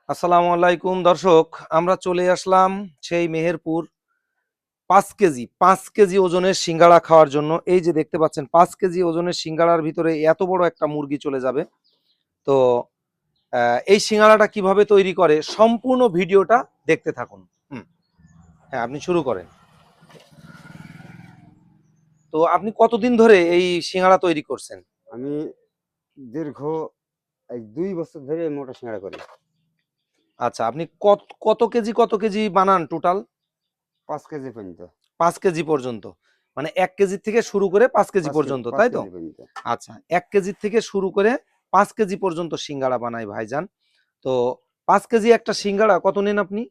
আসসালামু আলাইকুম দর্শক, আমরা চলে আসলাম সেই মেহেরপুর 5 কেজি ওজনের সিঙ্গাড়া খাওয়ার জন্য। এই যে দেখতে পাচ্ছেন 5 কেজি ওজনের সিঙ্গাড়ার ভিতরে এত বড় একটা মুরগি চলে যাবে। তো এই সিঙ্গাড়াটা কিভাবে তৈরি করে সম্পূর্ণ ভিডিওটা দেখতে থাকুন। হ্যাঁ, আপনি শুরু করেন। তো আপনি কতদিন ধরে এই সিঙ্গাড়া তৈরি করছেন? আমি দীর্ঘ 2 বছর ধরে এই মোটা সিঙ্গাড়া করি। আচ্ছা, আপনি কত কেজি বানান টোটাল? 5 কেজি পর্যন্ত। 5 কেজি পর্যন্ত, মানে 1 কেজি থেকে শুরু করে 5 কেজি 5 কেজি পর্যন্ত, 5 তাই তো? কেজি পর্যন্ত। আচ্ছা, 1 কেজি থেকে শুরু করে 5 কেজি পর্যন্ত সিঙ্গাড়া বানায় ভাইজান। তো 5 কেজি একটা সিঙ্গাড়া কত নেন আপনি?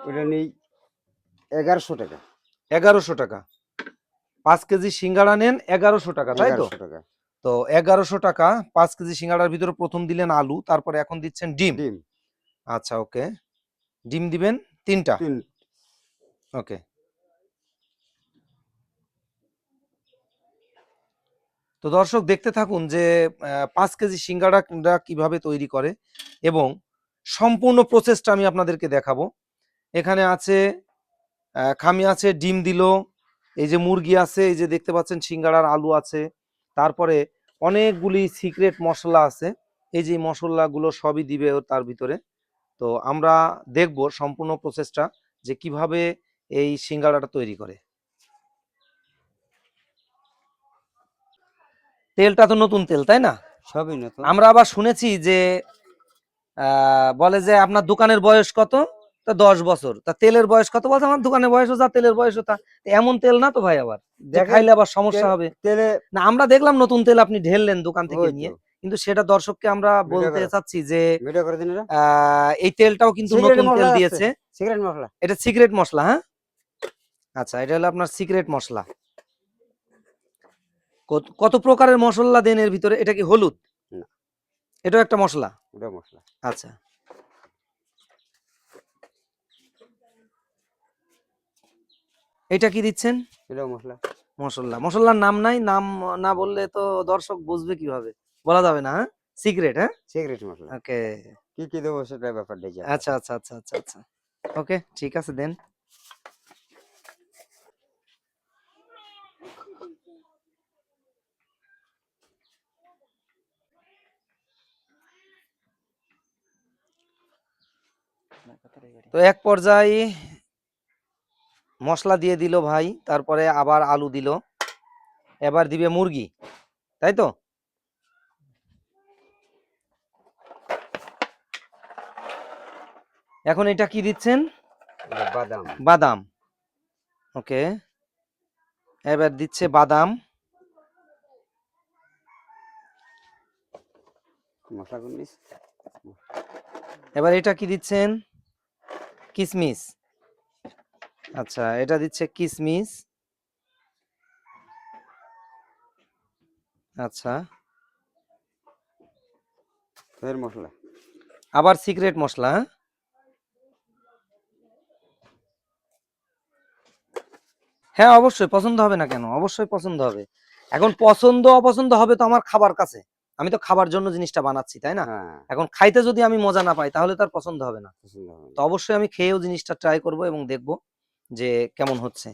ওটা নেই 1100 টাকা। 1100 টাকা। 5 কেজি সিঙ্গাড়া নেন 1100 টাকা, তাই তো? 1100 টাকা। তো 1100 টাকা 5 কেজি সিঙ্গাড়ার ভিতরে প্রথম দিলেন আলু, তারপরে এখন দিচ্ছেন ডিম। ডিম আচ্ছা, ওকে। ডিম দিবেন 3টা। 3। ওকে। তো দর্শক দেখতে থাকুন যে 5 কেজি সিঙ্গাড়া কিভাবে তৈরি করে এবং সম্পূর্ণ প্রসেসটা আমি আপনাদেরকে দেখাবো। এখানে আছে খামি আছে, ডিম দিল, এই যে মুরগি আছে, এই যে দেখতে পাচ্ছেন সিঙ্গাড়ার আলু আছে, তারপরে অনেকগুলি সিক্রেট মশলা আছে। এই যে মশলাগুলো সবই দিবে ও তার ভিতরে। তো আমরা দেখব সম্পূর্ণ প্রসেসটা যে কিভাবে এই সিঙ্গাড়াটা তৈরি করে। তেলটা তো নতুন তেল, তাই না? সবই নতুন। আমরা আবার শুনেছি যে বলে যে আপনার দোকানের বয়স কত? তা 10 বছর। তা তেলের বয়স কত? বলছে আমার দোকানের বয়সও যা, তেলের বয়সও তা। এমন তেল না তো ভাই, আবার যে দেখেন খাইলে আবার সমস্যা হবে? তেলে। না, আমরা দেখলাম নতুন তেল আপনি ঢেললেন দোকান থেকে ওই তো নিয়ে, কিন্তু সেটা দর্শককে আমরা ভিডিও বলতে করে চাচ্ছি যে ভিডিও করে দিন। এটা এই তেলটাও কিন্তু সিগারেট নতুন তেল মশলা আছে, দিয়েছে। সিগারেট মশলা। এটা সিক্রেট মশলা, হ্যাঁ? আচ্ছা, এটা হলো আপনার সিক্রেট মশলা। কত প্রকারের মশলা দেন এর ভিতরে? এটা কি হলুদ? না, এটাও একটা মশলা। ওটা মশলা। আচ্ছা, এটা কি দিচ্ছেন? এটাও মশলা। মশলার নাম নাই, নাম না বললে তো দর্শক বুঝবে কিভাবে? বলা যাবে না, হ্যাঁ? সিক্রেট, হ্যাঁ? সিগারেট মশলা। ওকে। কি কি দেবো সেটা ব্যাপার দেখি আচ্ছা আচ্ছা আচ্ছা আচ্ছা আচ্ছা, ওকে, ঠিক আছে, দেন। তো এক পর্যায়ে মশলা দিয়ে দিল ভাই, তারপরে আবার আলু দিল, এবার দিবে মুরগি, তাই তো? এখন এটা কি দিচ্ছেন? বাদাম। বাদাম। ওকে, এবার দিচ্ছে বাদাম। মশলা করে এবার এটা কি দিচ্ছেন? কিশমিশ। আচ্ছা, এটা দিচ্ছে কিশমিশ। আচ্ছা, ফের মশলা। আবার সিক্রেট মশলা, হ্যাঁ? হ্যাঁ, অবশ্যই পছন্দ হবে না কেন? অবশ্যই পছন্দ হবে। এখন পছন্দ অপছন্দ হবে তো আমার খাবার কাছে। আমি তো খাবার জন্য জিনিসটা বানাচ্ছি, তাই না? হ্যাঁ, এখন খাইতে যদি আমি মজা না পাই তাহলে তার পছন্দ হবে না। পছন্দ হবে তো না। অবশ্যই আমি খেয়েও জিনিসটা ট্রাই করব এবং দেখব যে কেমন হচ্ছে।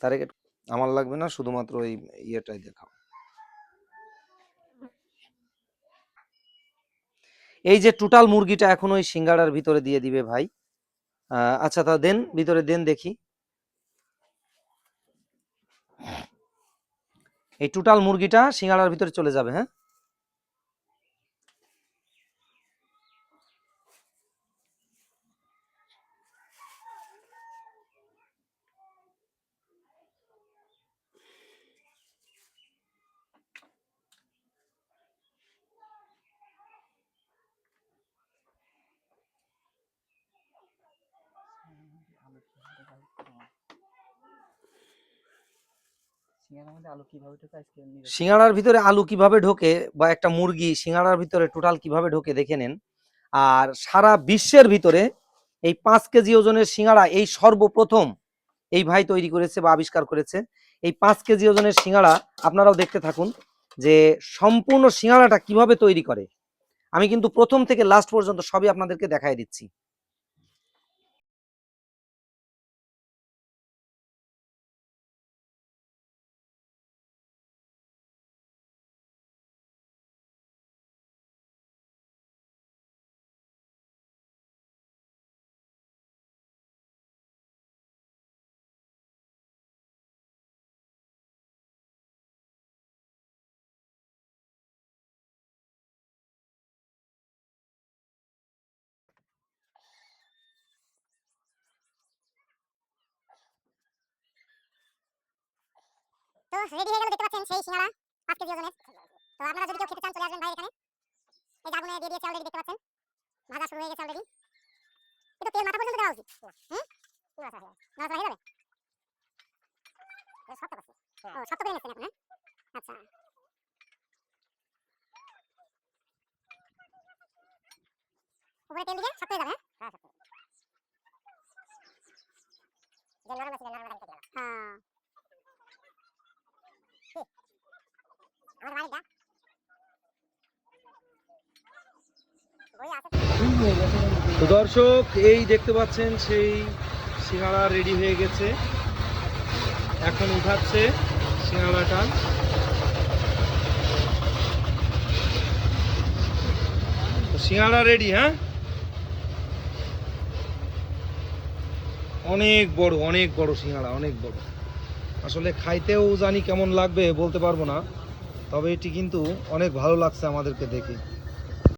তার আগে আমার লাগবে না, শুধুমাত্র ওই ইয়েটাই দেখাও। এই যে টোটাল মুরগিটা এখন ওই সিঙ্গাড়ার ভিতরে দিয়ে দিবে ভাই। আচ্ছা, তা দেন, ভিতরে দেন দেখি। এই টোটাল মুরগিটা সিঙ্গাড়ার ভিতরে চলে যাবে, হ্যাঁ? সিঙ্গাড়ার ভিতরে আলু কিভাবে ঢোকে বা একটা মুরগি সিঙ্গাড়ার ভিতরে টোটাল কিভাবে ঢোকে দেখে নেন। আর সারা বিশ্বের ভিতরে এই 5 কেজি ওজনের সিঙ্গাড়া এই সর্বপ্রথম এই ভাই তৈরি করেছে বা আবিষ্কার করেছে। এই 5 কেজি ওজনের সিঙ্গাড়া আপনারাও দেখতে থাকুন যে সম্পূর্ণ সিঙ্গাড়াটা কিভাবে তৈরি করে। আমি কিন্তু প্রথম থেকে লাস্ট পর্যন্ত সবই আপনাদেরকে দেখাই দিচ্ছি। তো রেডি হয়ে গেল, দেখতে পাচ্ছেন সেই সিঙ্গাড়া 5 কেজি ওজনের। তো আপনারা যদি কেউ খেতে চান চলে আসবেন ভাই এখানে। এই যে আগুনে দিয়ে দিয়েছে অলরেডি, দেখতে পাচ্ছেন ভাজা শুরু হয়ে গেছে অলরেডি। একটু তেল মাথা পর্যন্ত দেওয়া উচিত। নাড়াচাড়া হয়ে যাবে। শক্ত করছে, ও শক্ত করে নিচ্ছেন এখন, হ্যাঁ আচ্ছা। উপরে তেল দিয়ে শক্ত হয়ে যাবে, হ্যাঁ শক্ত যে নরম আছে, নরম কেটে গেল। হ্যাঁ আমার বাড়িটা বই আছে। তো দর্শক, এই দেখতে পাচ্ছেন সেই সিঙ্গাড়া রেডি হয়ে গেছে, এখন উঠাচ্ছে সিঙ্গাড়াটা। তো সিঙ্গাড়া রেডি, হ্যাঁ অনেক বড় সিঙ্গাড়া, অনেক বড়। আসলে খাইতেও জানি কেমন লাগবে বলতে পারবো না, তবে এটি কিন্তু অনেক ভালো লাগছে আমাদেরকে দেখে।